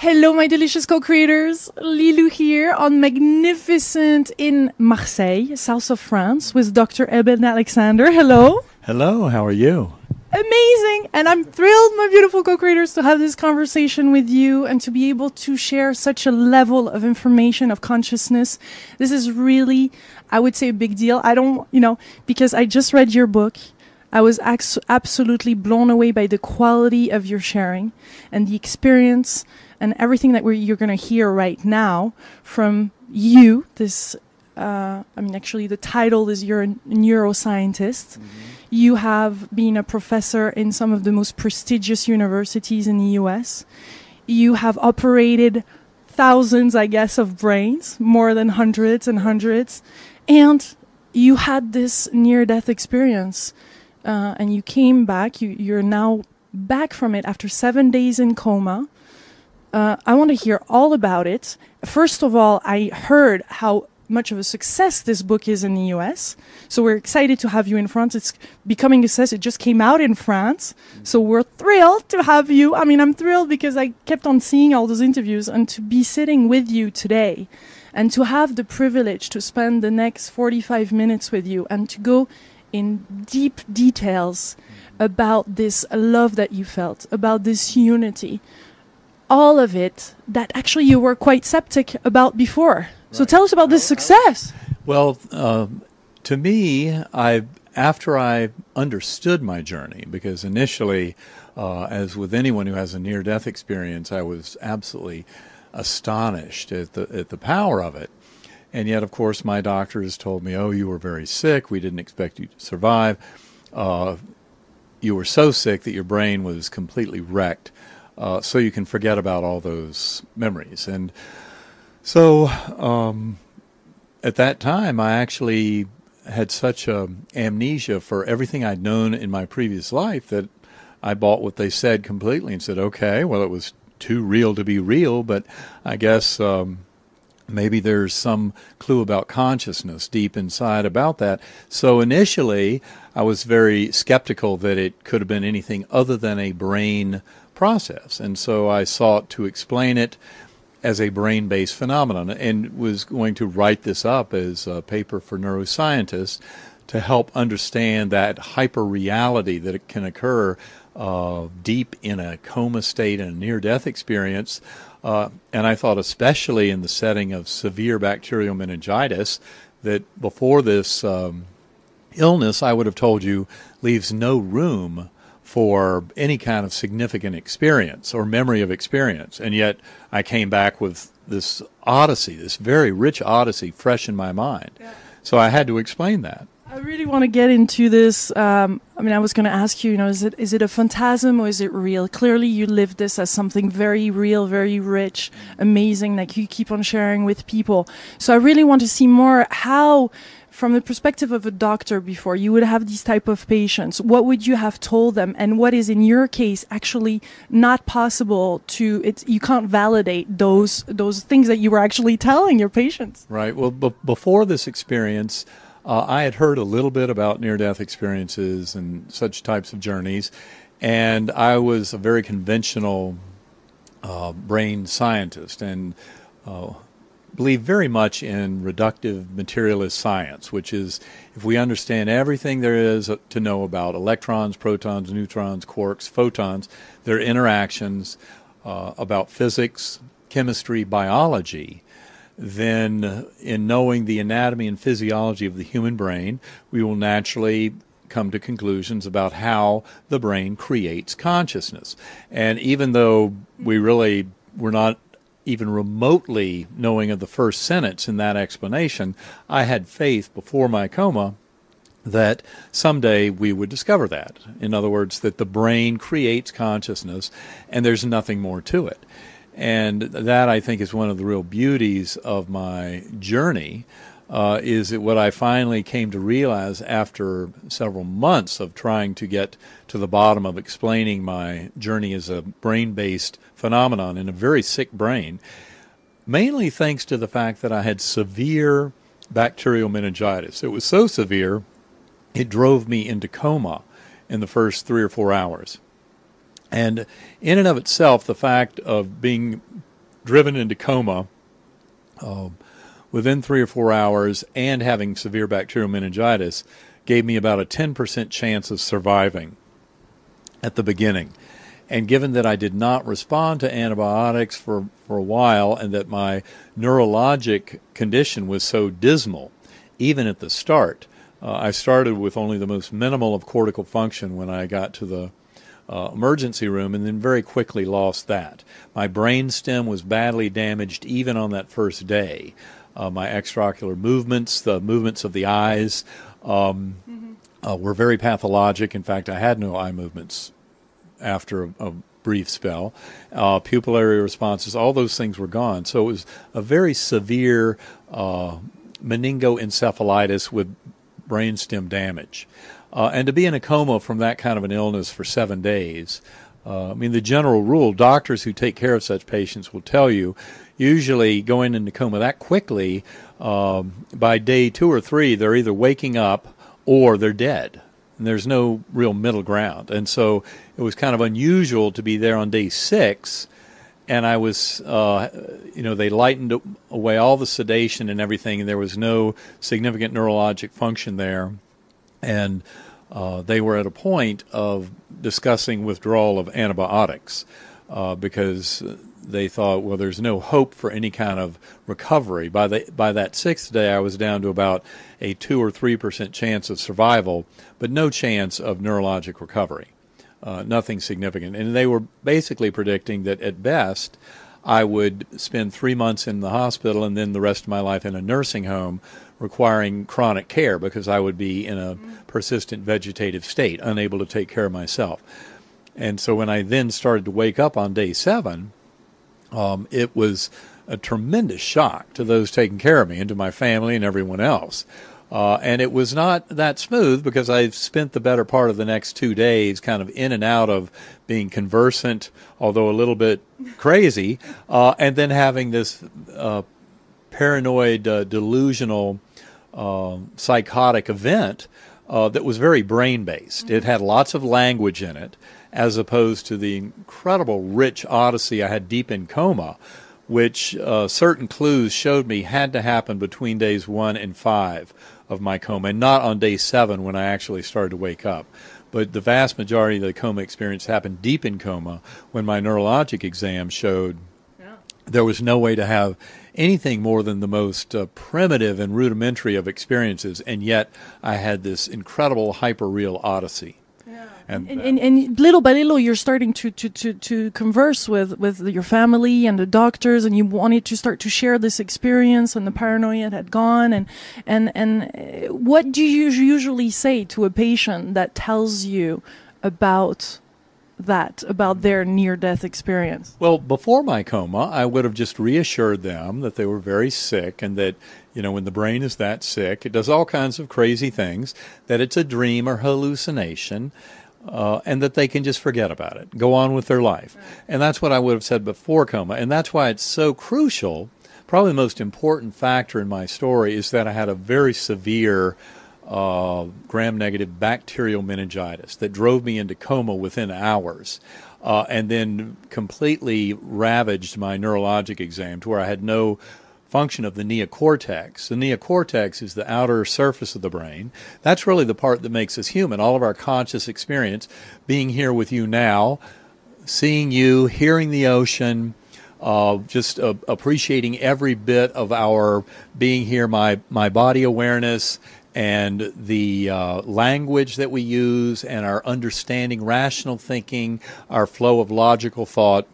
Hello, my delicious co-creators. Lilou here on magnificent in Marseille, south of France, with Dr. Eben Alexander. Hello. Hello, how are you? Amazing. And I'm thrilled, my beautiful co-creators, to have this conversation with you and to be able to share such a level of information, of consciousness. This is really, I would say, a big deal. I don't, because I just read your book. I was absolutely blown away by the quality of your sharing and the experience and everything that you're going to hear right now from you. This, actually the title is you're a neuroscientist. Mm-hmm. You have been a professor in some of the most prestigious universities in the US. You have operated thousands, I guess, of brains, more than hundreds and hundreds. And you had this near-death experience. And you came back. You're now back from it after 7 days in coma. I want to hear all about it. First of all, I heard how much of a success this book is in the US. So we're excited to have you in France. It's becoming a success. It just came out in France. So we're thrilled to have you. I mean, I'm thrilled because I kept on seeing all those interviews, and to be sitting with you today and to have the privilege to spend the next 45 minutes with you and to go in deep details about this love that you felt, about this unity, all of it that actually you were quite skeptic about before. Right. So tell us about this success. Well, to me, after I understood my journey, because initially, as with anyone who has a near-death experience, I was absolutely astonished at the power of it. And yet, of course, my doctors told me, oh, you were very sick. We didn't expect you to survive. You were so sick that your brain was completely wrecked. So you can forget about all those memories. And so at that time, I actually had such amnesia for everything I'd known in my previous life that I bought what they said completely and said, okay, well, it was too real to be real, but I guess maybe there's some clue about consciousness deep inside about that. So initially, I was very skeptical that it could have been anything other than a brain process. And so I sought to explain it as a brain-based phenomenon and was going to write this up as a paper for neuroscientists to help understand that hyper-reality that it can occur deep in a coma state and a near-death experience. And I thought especially in the setting of severe bacterial meningitis that before this illness, I would have told you, leaves no room for any kind of significant experience or memory of experience. And yet I came back with this odyssey, this very rich odyssey fresh in my mind. Yeah. So I had to explain that. I really want to get into this. I was going to ask you, is it a phantasm or is it real? Clearly, you lived this as something very real, very rich, amazing, that you keep on sharing with people. So I really want to see more how, from the perspective of a doctor before, you would have these type of patients. What would you have told them? And what is, in your case, actually not possible you can't validate those things that you were actually telling your patients? Right. Well, before this experience, I had heard a little bit about near-death experiences and such types of journeys, and I was a very conventional brain scientist and believe very much in reductive materialist science, which is if we understand everything there is to know about electrons, protons, neutrons, quarks, photons, their interactions, about physics, chemistry, biology, then in knowing the anatomy and physiology of the human brain, we will naturally come to conclusions about how the brain creates consciousness. And even though we really were not even remotely knowing of the first sentence in that explanation, I had faith before my coma that someday we would discover that. In other words, that the brain creates consciousness and there's nothing more to it. And that, I think, is one of the real beauties of my journey, is that what I finally came to realize after several months of trying to get to the bottom of explaining my journey as a brain-based phenomenon in a very sick brain, mainly thanks to the fact that I had severe bacterial meningitis. It was so severe, it drove me into coma in the first 3 or 4 hours. And in and of itself, the fact of being driven into coma within 3 or 4 hours, and having severe bacterial meningitis gave me about a 10% chance of surviving at the beginning. And given that I did not respond to antibiotics for a while, and that my neurologic condition was so dismal, even at the start, I started with only the most minimal of cortical function when I got to the emergency room, and then very quickly lost that. My brain stem was badly damaged even on that first day. My extraocular movements, the movements of the eyes, were very pathologic. In fact, I had no eye movements after a brief spell. Pupillary responses, all those things were gone. So it was a very severe meningoencephalitis with brainstem damage. And to be in a coma from that kind of an illness for 7 days, I mean, the general rule, doctors who take care of such patients will tell you, usually going into coma that quickly, by day 2 or 3, they're either waking up or they're dead. And there's no real middle ground. And so it was kind of unusual to be there on day 6, and I was, they lightened away all the sedation and everything, and there was no significant neurologic function there. And they were at a point of discussing withdrawal of antibiotics because they thought, well, there's no hope for any kind of recovery. By that 6th day, I was down to about a 2 or 3% chance of survival, but no chance of neurologic recovery, nothing significant. And they were basically predicting that at best, I would spend 3 months in the hospital and then the rest of my life in a nursing home requiring chronic care because I would be in a persistent vegetative state, unable to take care of myself. And so when I then started to wake up on day 7, it was a tremendous shock to those taking care of me and to my family and everyone else. And it was not that smooth because I spent the better part of the next 2 days kind of in and out of being conversant, although a little bit crazy, and then having this paranoid, delusional, psychotic event that was very brain-based. It had lots of language in it, as opposed to the incredible rich odyssey I had deep in coma, which certain clues showed me had to happen between days 1 and 5 of my coma, and not on day 7 when I actually started to wake up. But the vast majority of the coma experience happened deep in coma when my neurologic exam showed there was no way to have anything more than the most primitive and rudimentary of experiences, and yet I had this incredible hyper-real odyssey. And little by little, you're starting to converse with your family and the doctors, and you wanted to start to share this experience, and the paranoia had gone. And what do you usually say to a patient that tells you about their near-death experience? Well, before my coma, I would have just reassured them that they were very sick, and that, when the brain is that sick, it does all kinds of crazy things, that it's a dream or hallucination, and that they can just forget about it, go on with their life. And that's what I would have said before coma. And that's why it's so crucial. Probably the most important factor in my story is that I had a very severe gram-negative bacterial meningitis that drove me into coma within hours, and then completely ravaged my neurologic exam to where I had no function of the neocortex. The neocortex is the outer surface of the brain. That's really the part that makes us human. All of our conscious experience, being here with you now, seeing you, hearing the ocean, just appreciating every bit of our being here, my body awareness, and the language that we use, and our understanding, rational thinking, our flow of logical thought,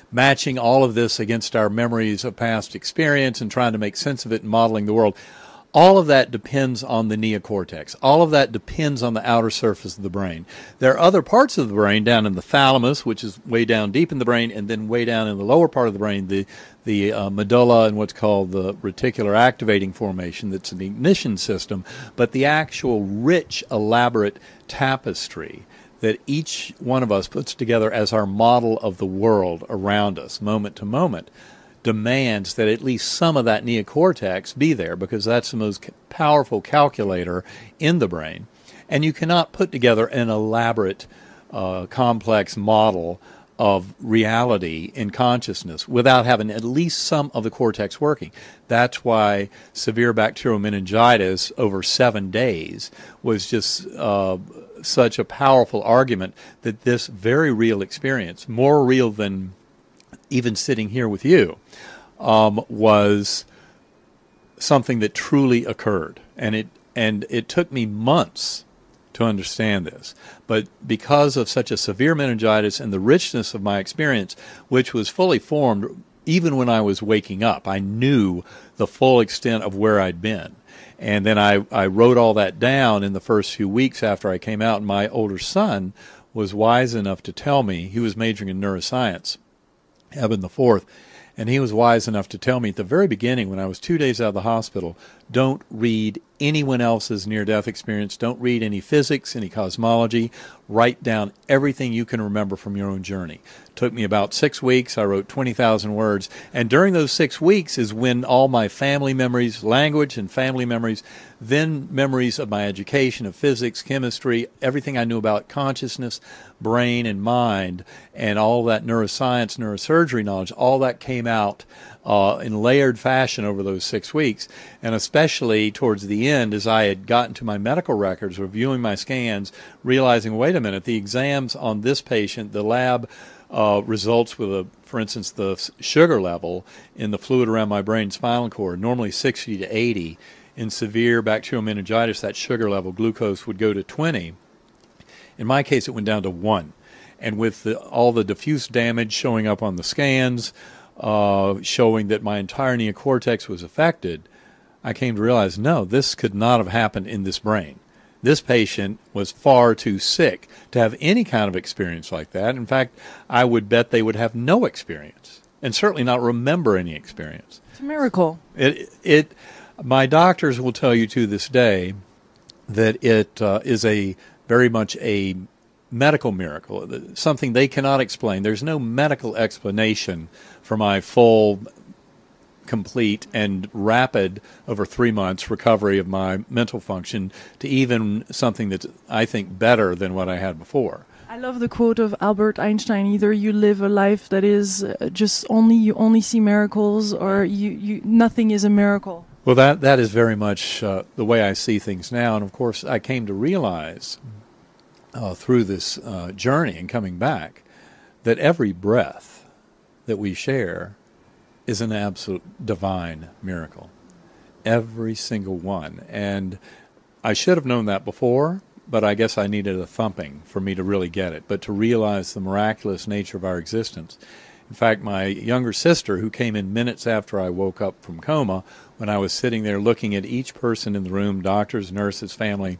matching all of this against our memories of past experience and trying to make sense of it and modeling the world. All of that depends on the neocortex. All of that depends on the outer surface of the brain. There are other parts of the brain down in the thalamus, which is way down deep in the brain, and then way down in the lower part of the brain, the medulla and what's called the reticular activating formation. That's an ignition system. But the actual rich, elaborate tapestry that each one of us puts together as our model of the world around us, moment to moment, demands that at least some of that neocortex be there, because that's the most powerful calculator in the brain. And you cannot put together an elaborate, complex model of reality in consciousness without having at least some of the cortex working. That's why severe bacterial meningitis over 7 days was just such a powerful argument that this very real experience, more real than even sitting here with you, was something that truly occurred. And it took me months to understand this. But because of such a severe meningitis and the richness of my experience, which was fully formed even when I was waking up, I knew the full extent of where I'd been. And then I wrote all that down in the first few weeks after I came out. And my older son was wise enough to tell me, he was majoring in neuroscience, Eben the Fourth, and he was wise enough to tell me at the very beginning when I was 2 days out of the hospital, don't read anyone else's near-death experience. Don't read any physics, any cosmology. Write down everything you can remember from your own journey. It took me about 6 weeks. I wrote 20,000 words. And during those 6 weeks is when all my family memories, language and family memories, then memories of my education, of physics, chemistry, everything I knew about consciousness, brain, and mind, and all that neuroscience, neurosurgery knowledge, all that came out in layered fashion over those 6 weeks, and especially towards the end as I had gotten to my medical records, reviewing my scans, realizing, wait a minute, the exams on this patient, the lab results with, for instance, the sugar level in the fluid around my brain and spinal cord, normally 60 to 80. In severe bacterial meningitis, that sugar level, glucose, would go to 20. In my case, it went down to 1. And with all the diffuse damage showing up on the scans, showing that my entire neocortex was affected, I came to realize, no, this could not have happened in this brain. This patient was far too sick to have any kind of experience like that. In fact, I would bet they would have no experience, and certainly not remember any experience. It's a miracle. My doctors will tell you to this day that it is very much a medical miracle, something they cannot explain. There's no medical explanation for my full, complete, and rapid, over 3 months, recovery of my mental function to even something that's, I think, better than what I had before. I love the quote of Albert Einstein, either you live a life that is you only see miracles, or you nothing is a miracle. Well, that is very much the way I see things now. And, of course, I came to realize through this journey and coming back that every breath that we share is an absolute divine miracle. Every single one. And I should have known that before, but I guess I needed a thumping for me to really get it, but to realize the miraculous nature of our existence. In fact, my younger sister, who came in minutes after I woke up from coma, when I was sitting there looking at each person in the room, doctors, nurses, family,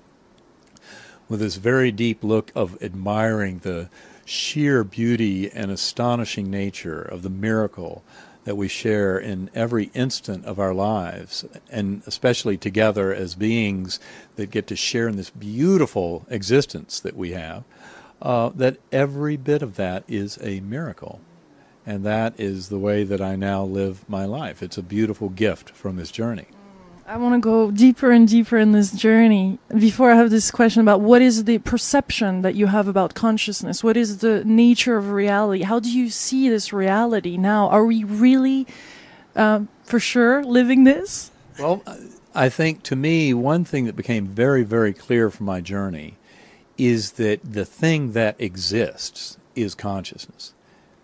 with this very deep look of admiring the sheer beauty and astonishing nature of the miracle that we share in every instant of our lives, and especially together as beings that get to share in this beautiful existence that we have, that every bit of that is a miracle. And that is the way that I now live my life. It's a beautiful gift from this journey. I want to go deeper and deeper in this journey. Before I have this question about what is the perception that you have about consciousness? What is the nature of reality? How do you see this reality now? Are we really, for sure, living this? Well, I think to me, one thing that became very, very clear from my journey is that the thing that exists is consciousness.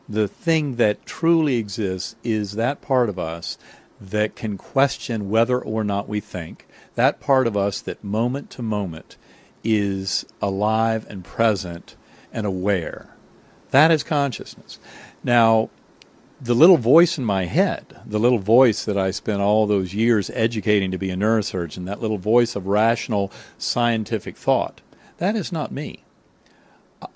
The thing that truly exists is that part of us that can question whether or not we think, that part of us that moment to moment is alive and present and aware. That is consciousness. Now, the little voice in my head, the little voice that I spent all those years educating to be a neurosurgeon, that little voice of rational scientific thought, that is not me.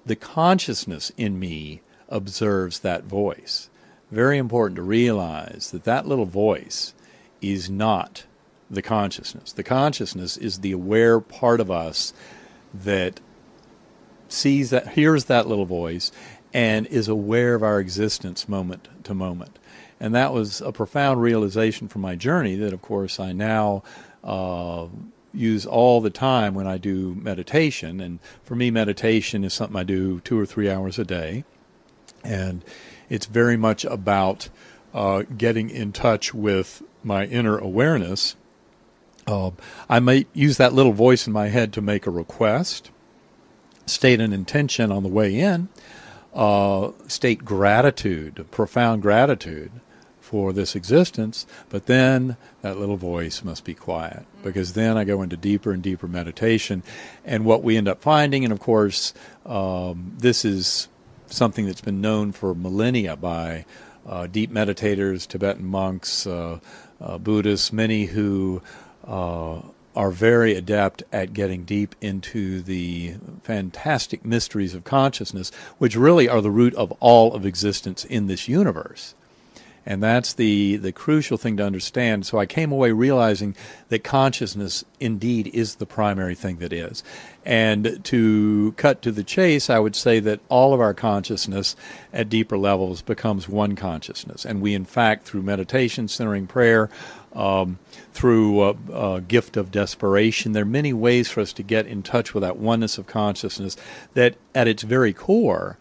The consciousness in me observes that voice. Very important to realize that that little voice is not the consciousness. The consciousness is the aware part of us that sees that, hears that little voice, and is aware of our existence moment to moment. And that was a profound realization from my journey that, of course, I now use all the time when I do meditation. And for me, meditation is something I do 2 or 3 hours a day. And it's very much about getting in touch with my inner awareness. I might use that little voice in my head to make a request, state an intention on the way in, state gratitude, profound gratitude for this existence, but then that little voice must be quiet, because then I go into deeper and deeper meditation. And what we end up finding, and of course this is something that's been known for millennia by deep meditators, Tibetan monks, Buddhists, many who are very adept at getting deep into the fantastic mysteries of consciousness, which really are the root of all of existence in this universe. And that's the crucial thing to understand. So I came away realizing that consciousness indeed is the primary thing that is. And to cut to the chase, I would say that all of our consciousness at deeper levels becomes one consciousness. And we, in fact, through meditation, centering prayer, through a gift of desperation, there are many ways for us to get in touch with that oneness of consciousness that at its very core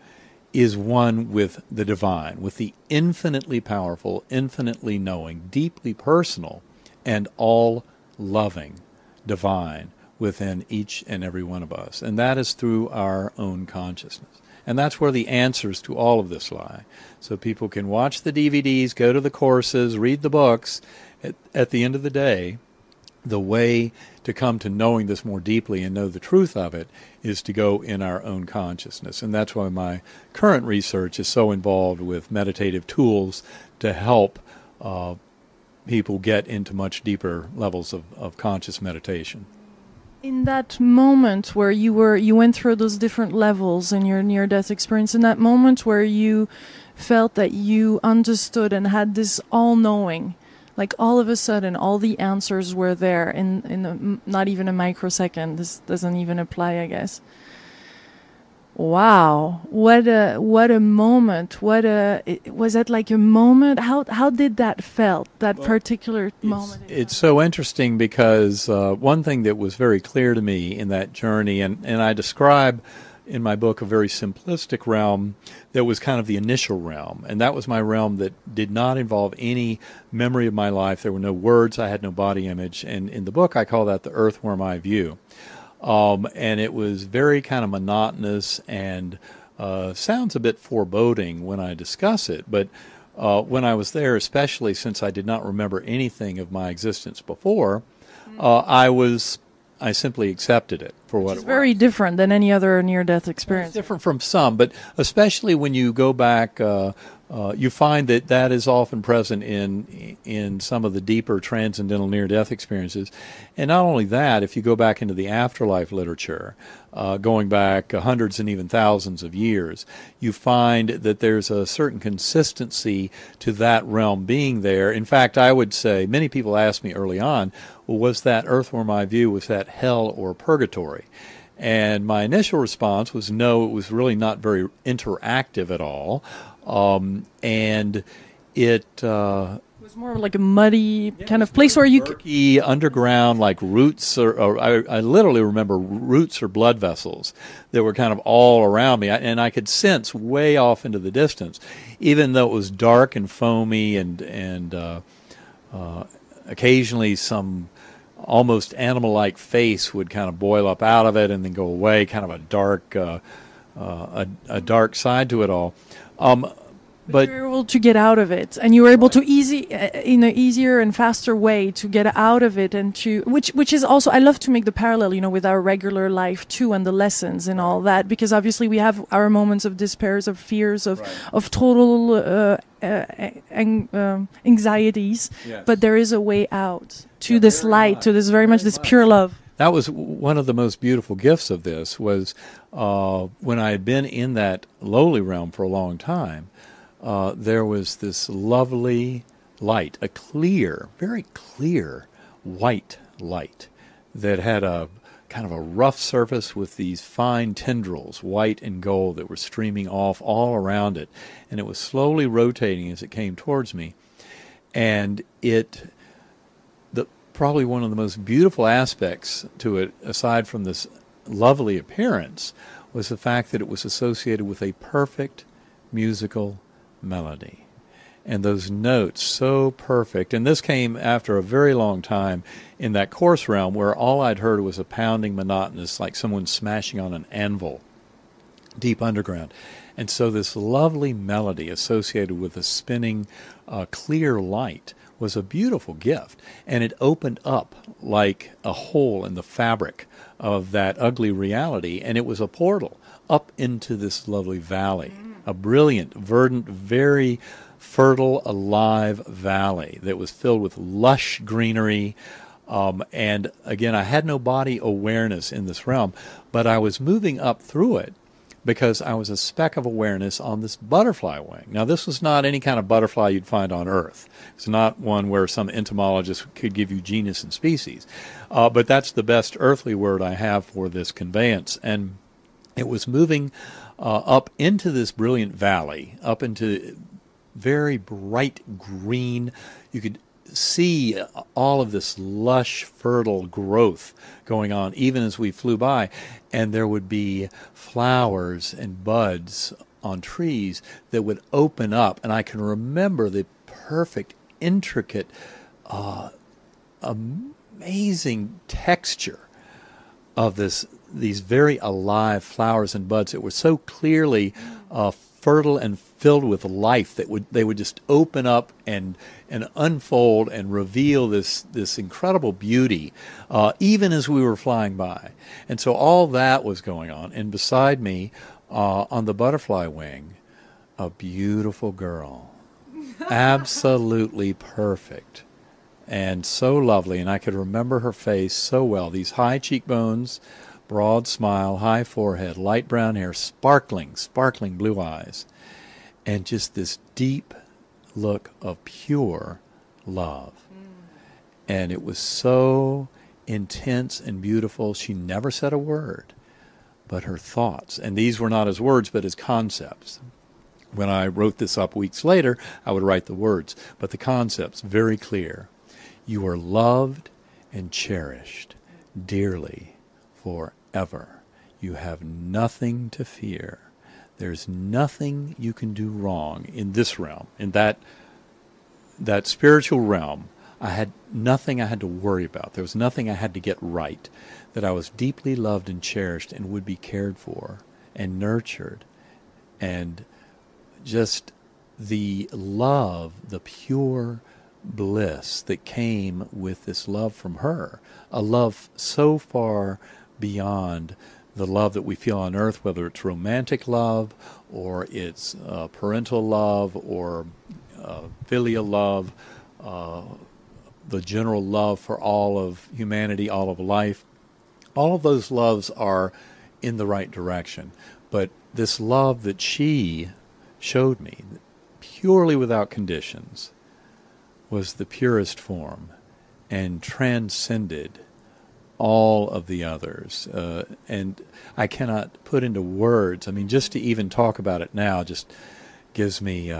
is one with the divine, with the infinitely powerful, infinitely knowing, deeply personal, and all-loving divine within each and every one of us. And that is through our own consciousness. And that's where the answers to all of this lie. So people can watch the DVDs, go to the courses, read the books. At the end of the day, the way to come to knowing this more deeply and know the truth of it is to go in our own consciousness. And that's why my current research is so involved with meditative tools to help people get into much deeper levels of conscious meditation. In that moment where you went through those different levels in your near-death experience, in that moment where you felt that you understood and had this all-knowing, like all of a sudden, all the answers were there in not even a microsecond. This doesn't even apply, I guess. Wow, what a moment! Was that like a moment? How did that felt? That particular moment. It's so interesting because one thing that was very clear to me in that journey, and I describe in my book a very simplistic realm that was kind of the initial realm, and that was my realm that did not involve any memory of my life. There were no words, I had no body image, and in the book I call that the earthworm eye view. And it was very kind of monotonous and sounds a bit foreboding when I discuss it, but when I was there, especially since I did not remember anything of my existence before, I simply accepted it for what it was. It's very different than any other near-death experience. It's different from some, but especially when you go back, you find that that is often present in some of the deeper transcendental near-death experiences. And not only that, if you go back into the afterlife literature, going back hundreds and even thousands of years, you find that there's a certain consistency to that realm being there. In fact, I would say, many people asked me early on, well, was that earthworm eye view, was that hell or purgatory? And my initial response was no, it was really not very interactive at all. And it was more like a muddy kind of place where you murky, underground, like roots, or I literally remember roots or blood vessels that were kind of all around me, and I could sense way off into the distance, even though it was dark and foamy, and occasionally some almost animal-like face would kind of boil up out of it and then go away, kind of a dark side to it all. But you were able to get out of it, and you were able to in an easier and faster way to get out of it, and to which is also, I love to make the parallel, with our regular life too, and the lessons and all that, because obviously we have our moments of despairs, of fears, of total anxieties, yes. But there is a way out to this light, to this very much this pure love. That was one of the most beautiful gifts of this, was when I had been in that lowly realm for a long time, there was this lovely light, a clear, very clear white light that had a kind of a rough surface with these fine tendrils, white and gold, that were streaming off all around it. And it was slowly rotating as it came towards me. And probably one of the most beautiful aspects to it, aside from this lovely appearance, was the fact that it was associated with a perfect musical melody. And those notes so perfect. And this came after a very long time in that coarse realm where all I'd heard was a pounding monotonous, like someone smashing on an anvil, deep underground. And so this lovely melody associated with a spinning clear light was a beautiful gift. And it opened up like a hole in the fabric of that ugly reality. And it was a portal up into this lovely valley, a brilliant, verdant, very fertile, alive valley that was filled with lush greenery. And again, I had no body awareness in this realm, but I was moving up through it because I was a speck of awareness on this butterfly wing. Now, this was not any kind of butterfly you'd find on Earth. It's not one where some entomologist could give you genus and species. But that's the best earthly word I have for this conveyance. And it was moving up into this brilliant valley, up into very bright green. You could see all of this lush, fertile growth going on even as we flew by. And there would be flowers and buds on trees that would open up. And I can remember the perfect, intricate, amazing texture of these very alive flowers and buds that were so clearly fertile and filled with life that they would just open up and unfold and reveal this incredible beauty even as we were flying by. And so all that was going on. And beside me on the butterfly wing, a beautiful girl, absolutely perfect and so lovely. And I could remember her face so well. These high cheekbones, broad smile, high forehead, light brown hair, sparkling blue eyes, and just this deep look of pure love. And it was so intense and beautiful. She never said a word, but her thoughts, and these were not as words, but as concepts. When I wrote this up weeks later, I would write the words, but the concepts very clear. You are loved and cherished dearly forever. You have nothing to fear. There's nothing you can do wrong in this realm, in that spiritual realm. I had nothing I had to worry about. There was nothing I had to get right. That I was deeply loved and cherished and would be cared for and nurtured. And just the love, the pure bliss that came with this love from her, a love so far beyond the love that we feel on earth, whether it's romantic love or it's parental love or filial love, the general love for all of humanity, all of life. All of those loves are in the right direction. But this love that she showed me, purely without conditions, was the purest form and transcended all of the others. And I cannot put into words, I mean, just to even talk about it now just gives me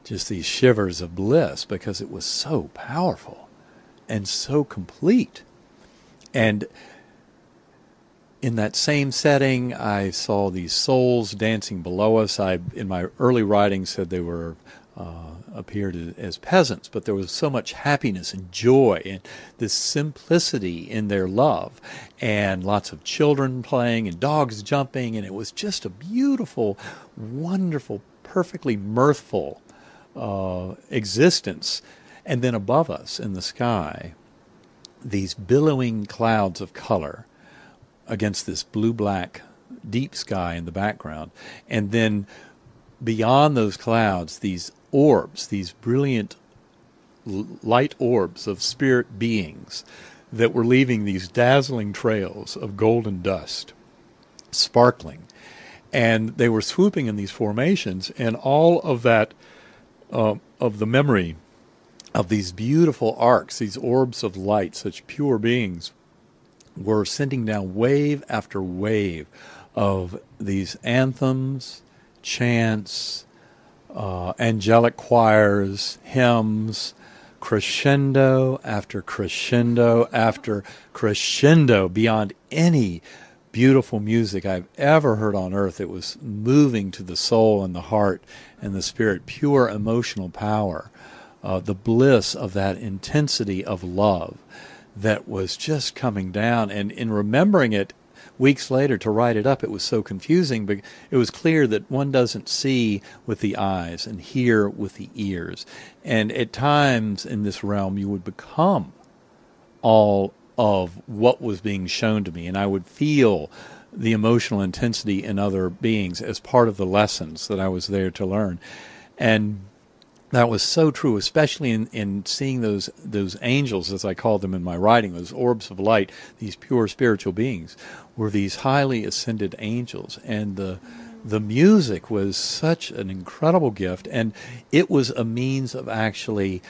just these shivers of bliss, because it was so powerful and so complete. And in that same setting, I saw these souls dancing below us. I, in my early writing, said they were appeared as peasants, but there was so much happiness and joy and this simplicity in their love, and lots of children playing and dogs jumping, and it was just a beautiful, wonderful, perfectly mirthful existence. And then above us in the sky, these billowing clouds of color against this blue-black deep sky in the background. And then beyond those clouds, these orbs, these brilliant light orbs of spirit beings that were leaving these dazzling trails of golden dust, sparkling. And they were swooping in these formations, and all of that, of the memory of these beautiful arcs, these orbs of light, such pure beings, were sending down wave after wave of these anthems, chants, angelic choirs, hymns, crescendo after crescendo after crescendo, beyond any beautiful music I've ever heard on earth. It was moving to the soul and the heart and the spirit, pure emotional power, the bliss of that intensity of love that was just coming down. And in remembering it weeks later to write it up, it was so confusing, but it was clear that one doesn't see with the eyes and hear with the ears. And at times in this realm, you would become all of what was being shown to me, and I would feel the emotional intensity in other beings as part of the lessons that I was there to learn. And that was so true, especially in seeing those angels, as I call them in my writing, those orbs of light, these pure spiritual beings, were these highly ascended angels. And the music was such an incredible gift, and it was a means of actually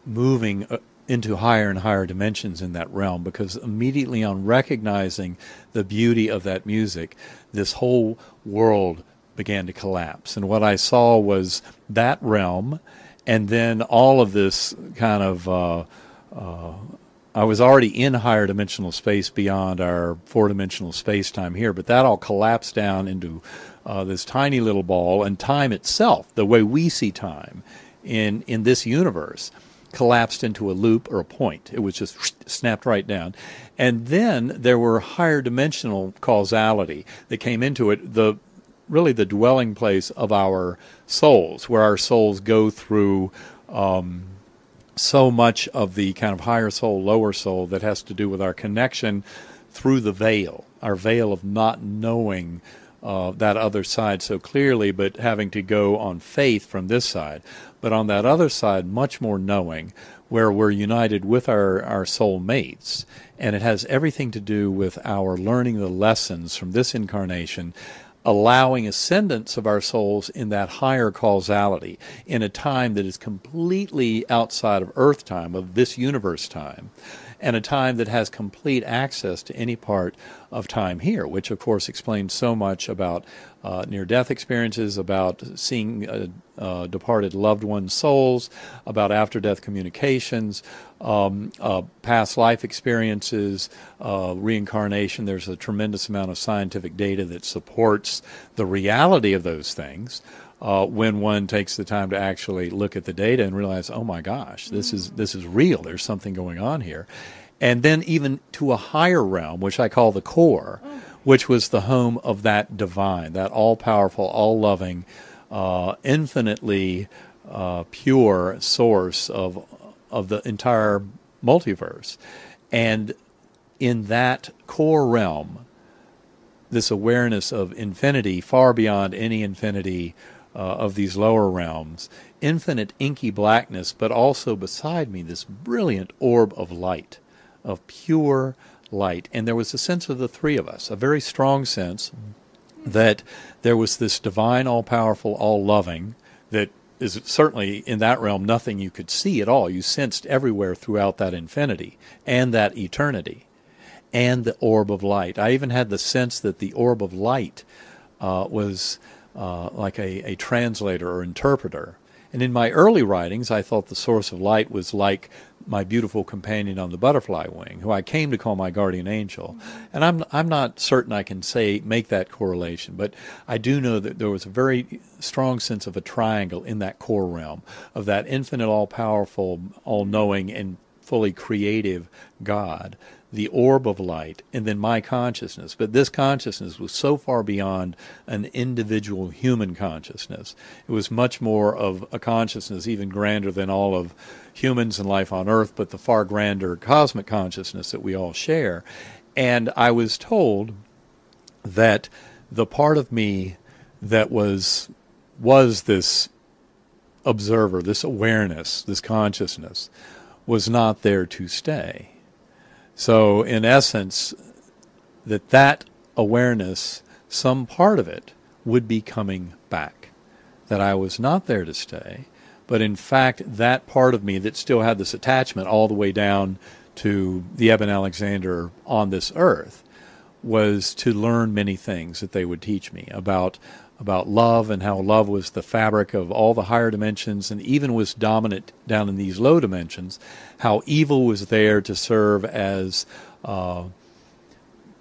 moving into higher and higher dimensions in that realm, because immediately on recognizing the beauty of that music, this whole world began to collapse. And what I saw was that realm, and then all of this kind of, I was already in higher dimensional space beyond our four-dimensional space-time here, but that all collapsed down into this tiny little ball, and time itself, the way we see time in this universe, collapsed into a loop or a point. It was just snapped right down. And then there were higher dimensional causality that came into it, really the dwelling place of our souls, where our souls go through so much of the kind of higher soul, lower soul that has to do with our connection through the veil, our veil of not knowing that other side so clearly, but having to go on faith from this side. But on that other side, much more knowing, where we're united with our soul mates. And it has everything to do with our learning the lessons from this incarnation, allowing ascendance of our souls in that higher causality, in a time that is completely outside of Earth time, of this universe time, and a time that has complete access to any part of time here, which of course explains so much about near-death experiences, about seeing departed loved ones' souls, about after-death communications, past life experiences, reincarnation. There's a tremendous amount of scientific data that supports the reality of those things. When one takes the time to actually look at the data and realize, oh my gosh, this is real. There's something going on here. And then even to a higher realm, which I call the core, which was the home of that divine, that all-powerful, all-loving, infinitely pure source of the entire multiverse. And in that core realm, this awareness of infinity, far beyond any infinity of these lower realms, infinite inky blackness, but also beside me this brilliant orb of light, of pure light. And there was a sense of the three of us, a very strong sense that there was this divine, all-powerful, all-loving that is certainly in that realm nothing you could see at all. You sensed everywhere throughout that infinity and that eternity, and the orb of light. I even had the sense that the orb of light was like a translator or interpreter. And in my early writings, I thought the source of light was like my beautiful companion on the butterfly wing, who I came to call my guardian angel. And I'm not certain I can make that correlation, but I do know that there was a very strong sense of a triangle in that core realm, of that infinite, all-powerful, all-knowing, and fully creative God, the orb of light, and then my consciousness. But this consciousness was so far beyond an individual human consciousness. It was much more of a consciousness even grander than all of humans and life on Earth, but the far grander cosmic consciousness that we all share. And I was told that the part of me that was this observer, this awareness, this consciousness, was not there to stay. So, in essence, that awareness, some part of it, would be coming back. That I was not there to stay, but in fact, that part of me that still had this attachment all the way down to the Eben Alexander on this earth was to learn many things that they would teach me about love, and how love was the fabric of all the higher dimensions and even was dominant down in these low dimensions, how evil was there to serve as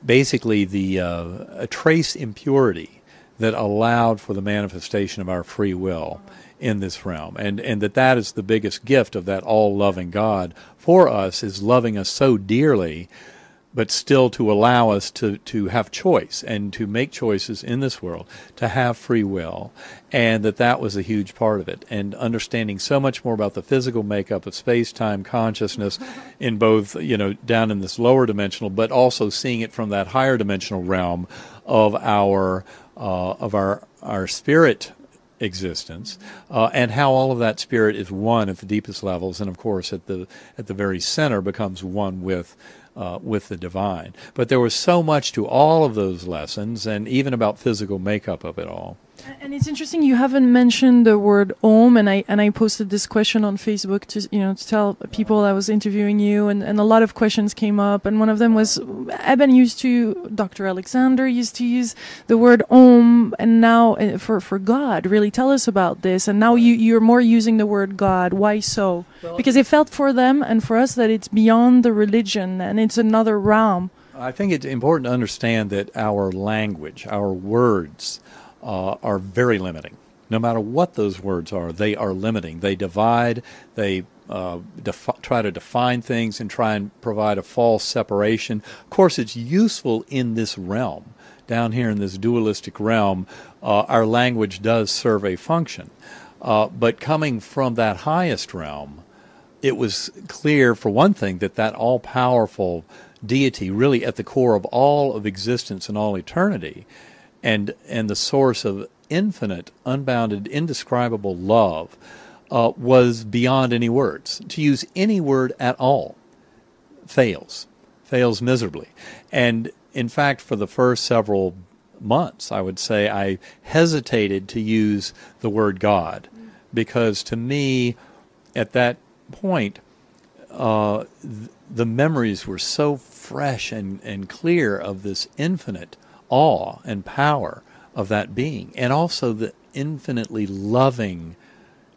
basically a trace impurity that allowed for the manifestation of our free will in this realm, and that is the biggest gift of that all-loving God for us, is loving us so dearly, but still to allow us to have choice and to make choices in this world, to have free will, and that was a huge part of it. And understanding so much more about the physical makeup of space-time consciousness in both, down in this lower dimensional, but also seeing it from that higher dimensional realm of our spirit existence, and how all of that spirit is one at the deepest levels, and of course at the very center becomes one with the divine. But there was so much to all of those lessons, and even about physical makeup of it all. And it's interesting you haven't mentioned the word Om, and I posted this question on Facebook to tell people I was interviewing you, and a lot of questions came up, and one of them was Dr. Alexander used to use the word Om, and now for God. Really, tell us about this. And now you're more using the word God. Why so? Well, because it felt for them and for us that it's beyond the religion and it's another realm. I think it's important to understand that our language, our words, are very limiting. No matter what those words are, they are limiting. They divide, they try to define things and try and provide a false separation. Of course, it's useful in this realm. Down here in this dualistic realm, our language does serve a function. But coming from that highest realm, it was clear, for one thing, that all-powerful deity, really at the core of all of existence and all eternity, and the source of infinite, unbounded, indescribable love, was beyond any words. To use any word at all fails miserably. And in fact, for the first several months, I would say, I hesitated to use the word God, because to me, at that point, the memories were so fresh and clear of this infinite awe and power of that being, and also the infinitely loving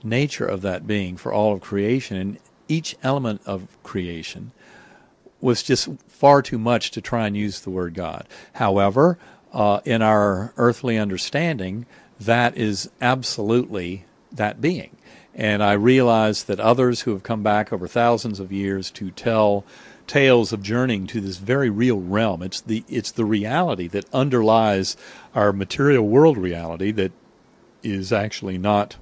nature of that being for all of creation, and each element of creation was just far too much to try and use the word God. However, in our earthly understanding, that is absolutely that being. And I realize that others who have come back over thousands of years to tell tales of journeying to this very real realm. It's the reality that underlies our material world reality that is actually not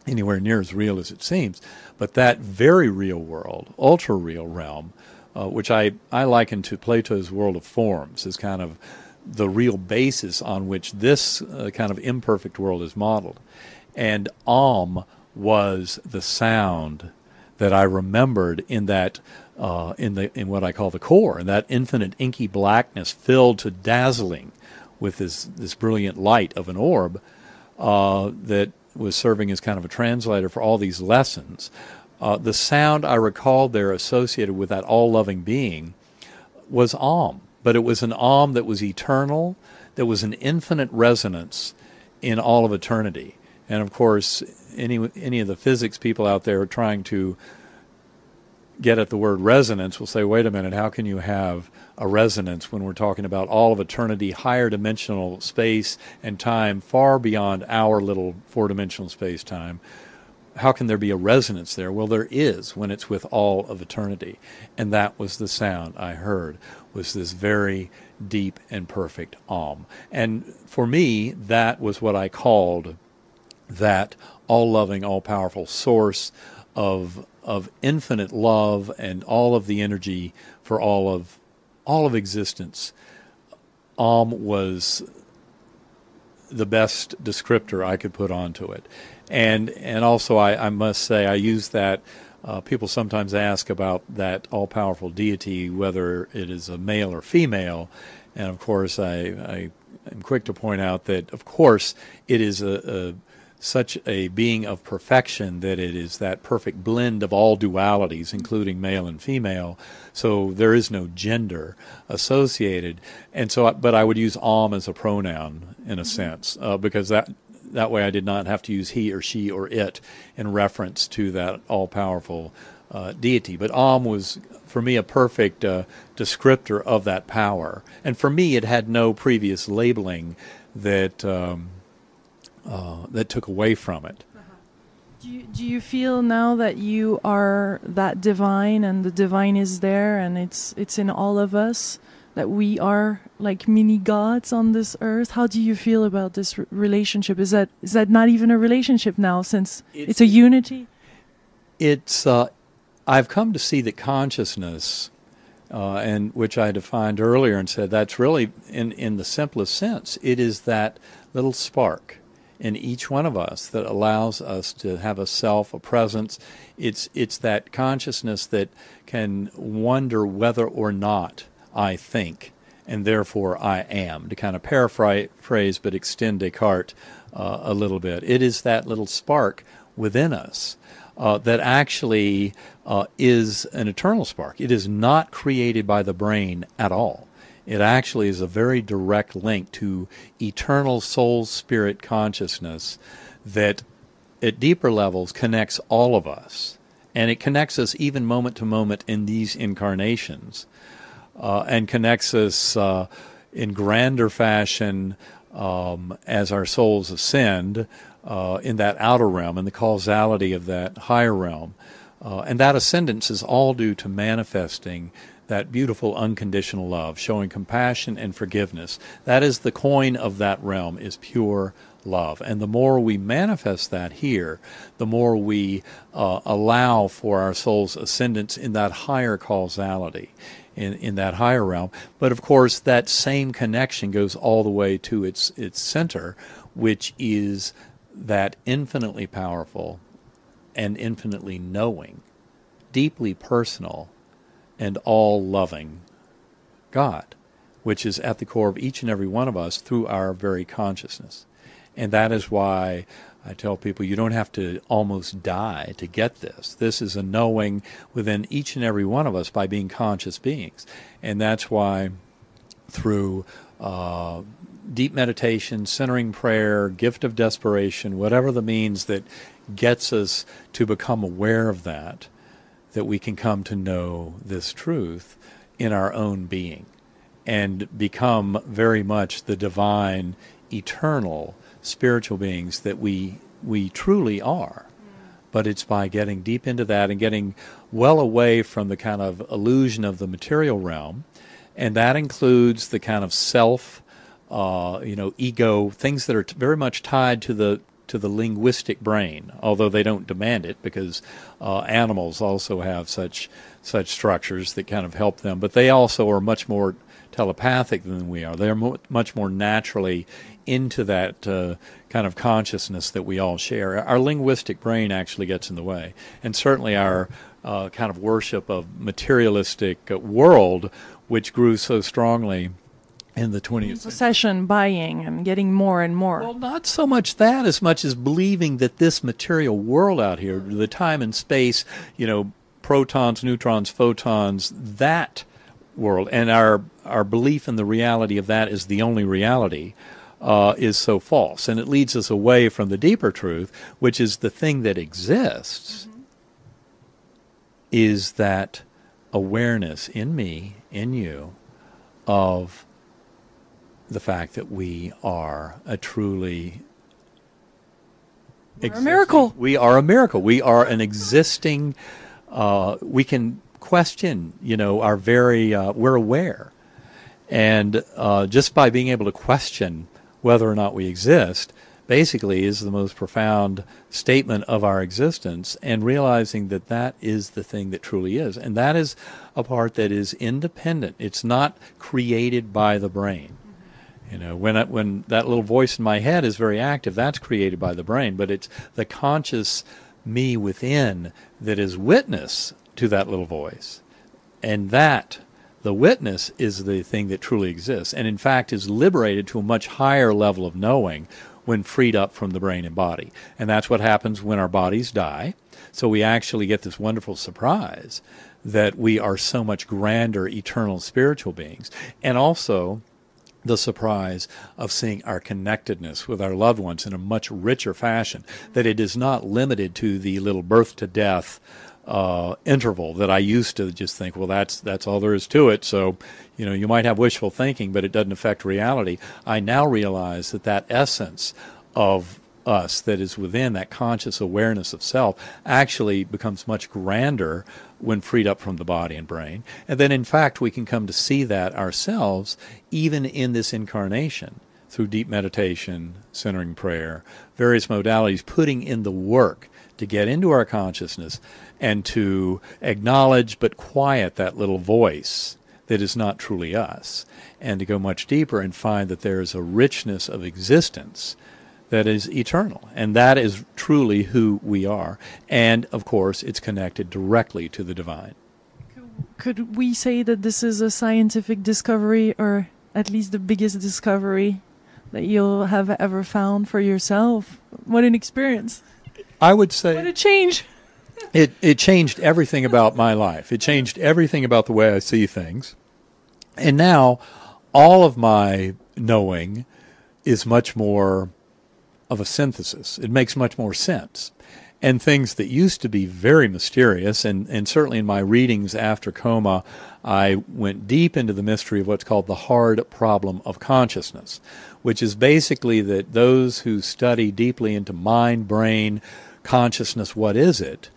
anywhere near as real as it seems. But that very real world, ultra-real realm, which I liken to Plato's world of forms, is kind of the real basis on which this kind of imperfect world is modeled. And Om was the sound that I remembered in that in what I call the core, and that infinite inky blackness filled to dazzling with this brilliant light of an orb that was serving as kind of a translator for all these lessons. The sound I recalled there associated with that all-loving being was Om, but it was an Om that was eternal, that was an infinite resonance in all of eternity. And of course, any of the physics people out there trying to get at the word resonance will say, wait a minute, how can you have a resonance when we're talking about all of eternity, higher dimensional space and time, far beyond our little four-dimensional space-time? How can there be a resonance there? Well, there is when it's with all of eternity. And that was the sound I heard, was this very deep and perfect Om. And for me, that was what I called that all-loving, all-powerful source of infinite love and all of the energy for all of existence. Om was the best descriptor I could put onto it. And also I must say I use that. People sometimes ask about that all-powerful deity, whether it is a male or female. And of course I am quick to point out that of course it is such a being of perfection that it is that perfect blend of all dualities, including male and female. So there is no gender associated. And so, but I would use Om as a pronoun in a sense, because that way I did not have to use he or she or it in reference to that all-powerful deity. But Om was, for me, a perfect descriptor of that power. And for me, it had no previous labeling that that took away from it. Do you feel now that you are that divine, and the divine is there, and it's in all of us, that we are like mini gods on this earth? How do you feel about this relationship? Is that not even a relationship now, since it's a unity? It's I've come to see that consciousness, and which I defined earlier and said that's really, in the simplest sense, it is that little spark in each one of us that allows us to have a self, a presence. It's that consciousness that can wonder whether or not I think, and therefore I am, to kind of paraphrase but extend Descartes a little bit. It is that little spark within us that actually is an eternal spark. It is not created by the brain at all. It actually is a very direct link to eternal soul, spirit consciousness that at deeper levels connects all of us. And it connects us even moment to moment in these incarnations, and connects us in grander fashion as our souls ascend in that outer realm and the causality of that higher realm. And that ascendance is all due to manifesting that beautiful unconditional love, showing compassion and forgiveness. That is the coin of that realm, is pure love. And the more we manifest that here, the more we allow for our soul's ascendance in that higher causality, in that higher realm. But of course, that same connection goes all the way to its center, which is that infinitely powerful and infinitely knowing, deeply personal, and all-loving God, which is at the core of each and every one of us through our very consciousness. And that is why I tell people you don't have to almost die to get this. This is a knowing within each and every one of us by being conscious beings. And that's why through deep meditation, centering prayer, gift of desperation, whatever the means that gets us to become aware of that we can come to know this truth in our own being and become very much the divine, eternal, spiritual beings that we truly are. But it's by getting deep into that and getting well away from the kind of illusion of the material realm, and that includes the kind of self, ego, things that are very much tied to the linguistic brain, although they don't demand it, because animals also have such structures that kind of help them. But they also are much more telepathic than we are. They're much more naturally into that kind of consciousness that we all share. Our linguistic brain actually gets in the way. And certainly our kind of worship of materialistic world, which grew so strongly in the 20th century. Possession, buying, and getting more and more. Well, not so much that as much as believing that this material world out here, the time and space, protons, neutrons, photons, that world, and our belief in the reality of that is the only reality, is so false. And it leads us away from the deeper truth, which is the thing that exists, is that awareness in me, in you, of the fact that we are a truly a miracle. We are a miracle. We are an existing, we can question, our very, we're aware. And just by being able to question whether or not we exist, basically is the most profound statement of our existence, and realizing that that is the thing that truly is. And that is a part that is independent. It's not created by the brain. When that little voice in my head is very active, that's created by the brain, but it's the conscious me within that is witness to that little voice. And that, the witness, is the thing that truly exists, and in fact is liberated to a much higher level of knowing when freed up from the brain and body. And that's what happens when our bodies die. So we actually get this wonderful surprise that we are so much grander, eternal, spiritual beings. And also the surprise of seeing our connectedness with our loved ones in a much richer fashion, that it is not limited to the little birth to death interval that I used to just think, well, that's all there is to it. So, you might have wishful thinking, but it doesn't affect reality. I now realize that essence of us that is within, that conscious awareness of self, actually becomes much grander when freed up from the body and brain. And then, in fact, we can come to see that ourselves even in this incarnation through deep meditation, centering prayer, various modalities, putting in the work to get into our consciousness and to acknowledge but quiet that little voice that is not truly us, and to go much deeper and find that there is a richness of existence that is eternal, and that is truly who we are. And, of course, it's connected directly to the divine. Could we say that this is a scientific discovery, or at least the biggest discovery that you'll have ever found for yourself? What an experience. I would say... What a change. It changed everything about my life. It changed everything about the way I see things. And now, all of my knowing is much more of a synthesis. It makes much more sense. And things that used to be very mysterious, and certainly in my readings after coma, I went deep into the mystery of what's called the hard problem of consciousness, which is basically that those who study deeply into mind, brain, consciousness, what is it,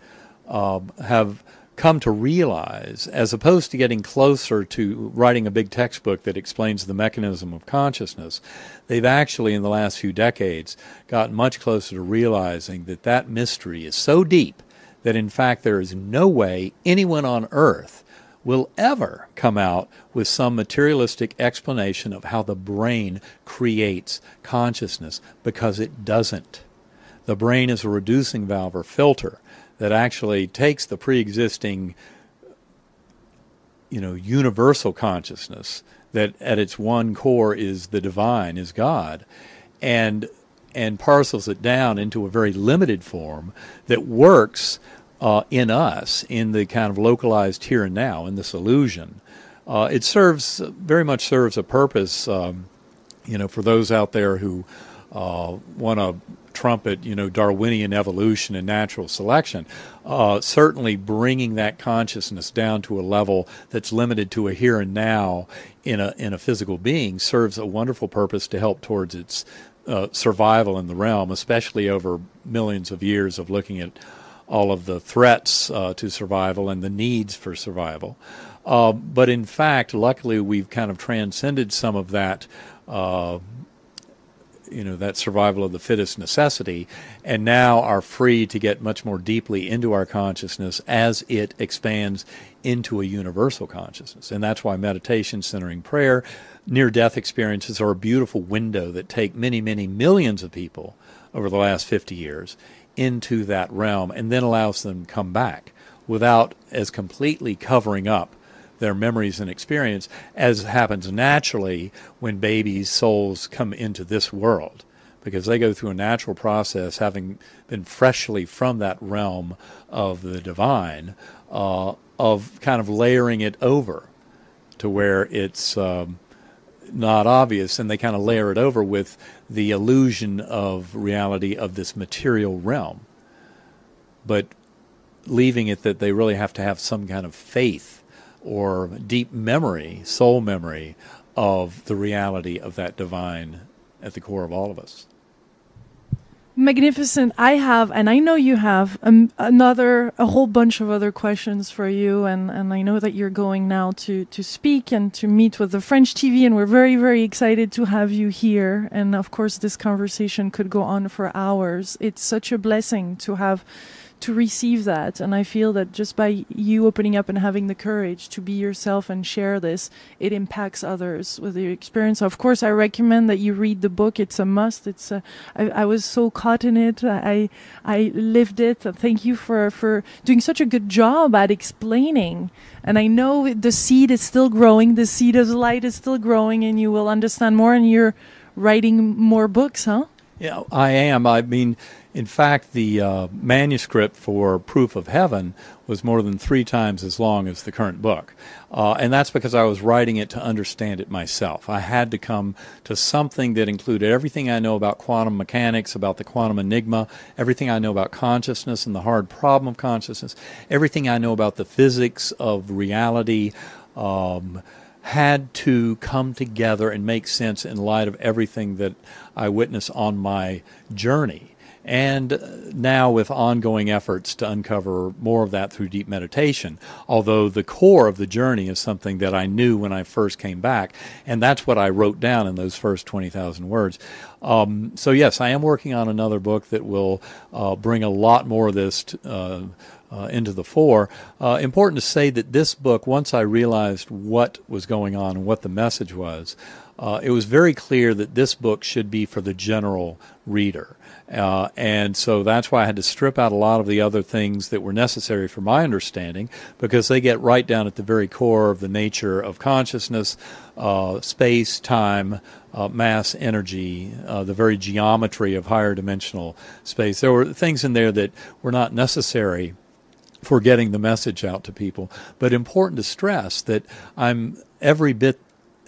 have come to realize, as opposed to getting closer to writing a big textbook that explains the mechanism of consciousness, they've actually, in the last few decades, gotten much closer to realizing that mystery is so deep that, in fact, there is no way anyone on earth will ever come out with some materialistic explanation of how the brain creates consciousness, because it doesn't. The brain is a reducing valve or filter that actually takes the pre-existing, universal consciousness that at its one core is the divine, is God, and parcels it down into a very limited form that works in us, in the kind of localized here and now, in this illusion. It very much serves a purpose, for those out there who want to trumpet, Darwinian evolution and natural selection, certainly bringing that consciousness down to a level that's limited to a here and now in a physical being serves a wonderful purpose to help towards its survival in the realm, especially over millions of years of looking at all of the threats to survival and the needs for survival. But in fact, luckily, we've kind of transcended some of that that survival of the fittest necessity, and now are free to get much more deeply into our consciousness as it expands into a universal consciousness. And that's why meditation, centering prayer, near-death experiences are a beautiful window that take many, many millions of people over the last 50 years into that realm, and then allows them to come back without as completely covering up their memories and experience as happens naturally when babies' souls come into this world, because they go through a natural process, having been freshly from that realm of the divine, of kind of layering it over to where it's not obvious, and they kind of layer it over with the illusion of reality of this material realm, but leaving it that they really have to have some kind of faith or deep memory, soul memory, of the reality of that divine at the core of all of us. Magnificent. I have, and I know you have, a whole bunch of other questions for you, and I know that you're going now to speak and to meet with the French TV, and we're very, very excited to have you here. And of course, this conversation could go on for hours. It's such a blessing to receive that, and I feel that just by you opening up and having the courage to be yourself and share this, it impacts others with your experience. Of course, I recommend that you read the book. It's a must. I was so caught in it. I lived it. Thank you for doing such a good job at explaining. And I know the seed is still growing. The seed of light is still growing, and you will understand more, and you're writing more books, huh? Yeah, I am. I mean, in fact, the manuscript for Proof of Heaven was more than 3 times as long as the current book. And that's because I was writing it to understand it myself. I had to come to something that included everything I know about quantum mechanics, about the quantum enigma, everything I know about consciousness and the hard problem of consciousness, everything I know about the physics of reality, had to come together and make sense in light of everything that I witnessed on my journey. And now with ongoing efforts to uncover more of that through deep meditation, although the core of the journey is something that I knew when I first came back, and that's what I wrote down in those first 20,000 words. So yes, I am working on another book that will bring a lot more of this into the fore. Important to say that this book, once I realized what was going on and what the message was, it was very clear that this book should be for the general reader. And so that's why I had to strip out a lot of the other things that were necessary for my understanding, because they get right down at the very core of the nature of consciousness, space, time, mass, energy, the very geometry of higher dimensional space. There were things in there that were not necessary for getting the message out to people, but important to stress that I'm every bit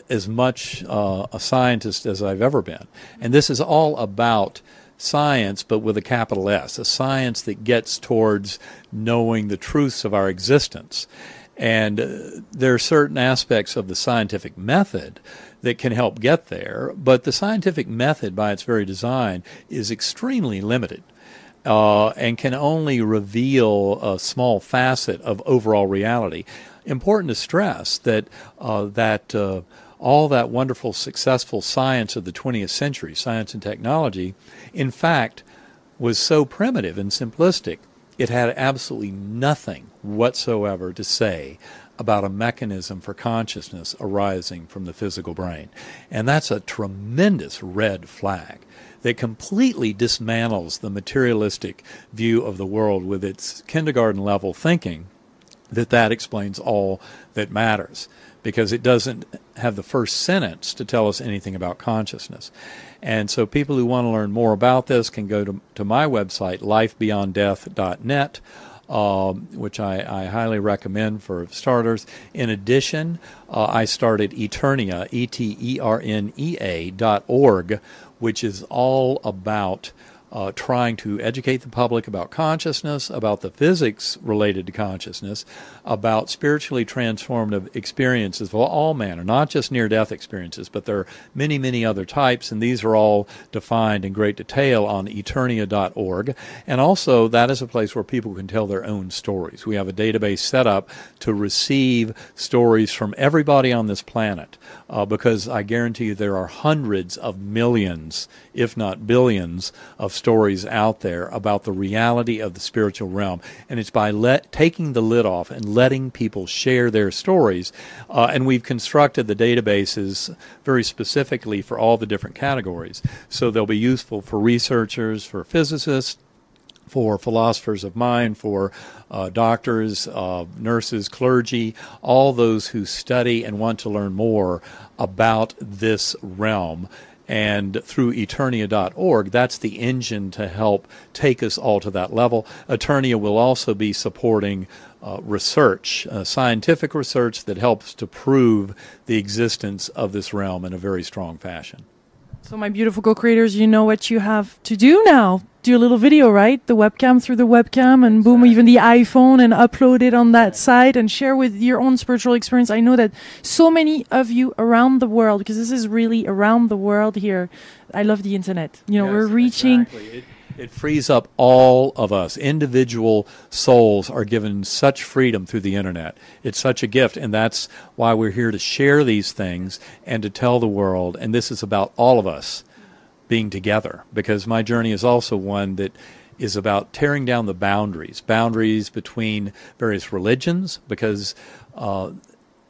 as much a scientist as I've ever been. And this is all about science, but with a capital S, a science that gets towards knowing the truths of our existence. And there are certain aspects of the scientific method that can help get there, but the scientific method by its very design is extremely limited. And can only reveal a small facet of overall reality. Important to stress that all that wonderful, successful science of the 20th century, science and technology, in fact, was so primitive and simplistic, it had absolutely nothing whatsoever to say about a mechanism for consciousness arising from the physical brain. And that's a tremendous red flag that completely dismantles the materialistic view of the world with its kindergarten-level thinking that explains all that matters, because it doesn't have the first sentence to tell us anything about consciousness. And so people who want to learn more about this can go to my website, lifebeyonddeath.net, which I highly recommend for starters. In addition, I started Eternia, ETERNEA.org, which is all about trying to educate the public about consciousness, about the physics related to consciousness, about spiritually transformative experiences of all manner, not just near-death experiences, but there are many, many other types, and these are all defined in great detail on eternia.org. And also, that is a place where people can tell their own stories. We have a database set up to receive stories from everybody on this planet, because I guarantee you there are hundreds of millions, if not billions, of stories out there about the reality of the spiritual realm. And it's by taking the lid off and letting people share their stories. And we've constructed the databases very specifically for all the different categories. So they'll be useful for researchers, for physicists, for philosophers of mind, for doctors, nurses, clergy, all those who study and want to learn more about this realm. And through eternia.org, that's the engine to help take us all to that level. Eternia will also be supporting research, scientific research that helps to prove the existence of this realm in a very strong fashion. So my beautiful co-creators, you know what you have to do now. Do a little video, right? The webcam through the webcam, and boom, even the iPhone, and upload it on that site and share with your own spiritual experience. I know that so many of you around the world, because this is really around the world here. I love the internet. You know, we're reaching... Exactly. It frees up all of us. Individual souls are given such freedom through the internet. It's such a gift, and that's why we're here to share these things and to tell the world. And this is about all of us being together, because my journey is also one that is about tearing down the boundaries between various religions, because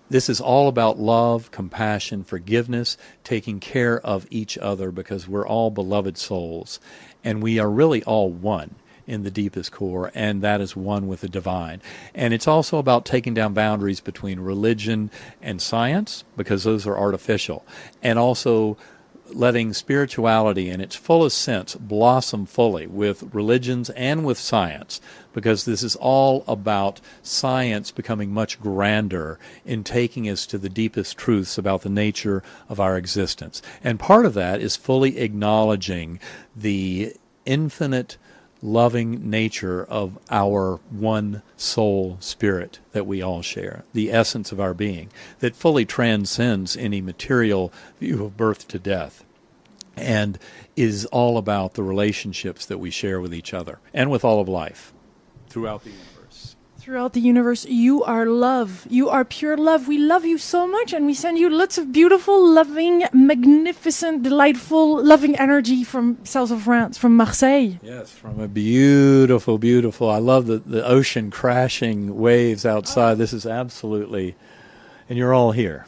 this is all about love, compassion, forgiveness, taking care of each other, because we're all beloved souls. And we are really all one in the deepest core, and that is one with the divine. And it's also about taking down boundaries between religion and science, because those are artificial. And also letting spirituality in its fullest sense blossom fully with religions and with science, because this is all about science becoming much grander in taking us to the deepest truths about the nature of our existence. And part of that is fully acknowledging the infinite loving nature of our one soul spirit that we all share, the essence of our being, that fully transcends any material view of birth to death, and is all about the relationships that we share with each other and with all of life throughout the universe. Throughout the universe, you are love. You are pure love. We love you so much, and we send you lots of beautiful, loving, magnificent, delightful, loving energy from south of France, from Marseille. Yes, from a beautiful, beautiful, I love the ocean crashing waves outside. This is absolutely, and you're all here.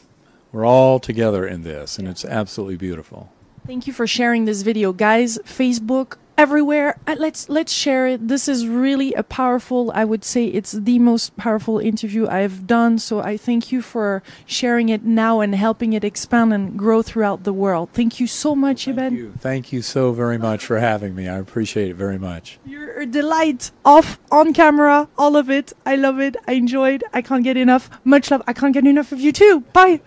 We're all together in this, and it's absolutely beautiful. Thank you for sharing this video, guys. Facebook, everywhere. Let's share it. This is really a powerful, I would say it's the most powerful interview I've done. So I thank you for sharing it now and helping it expand and grow throughout the world. Thank you so much, Eben. Thank you so very much for having me. I appreciate it very much. You're a delight. Off, on camera, all of it. I love it. I enjoyed. I can't get enough. Much love. I can't get enough of you too. Bye.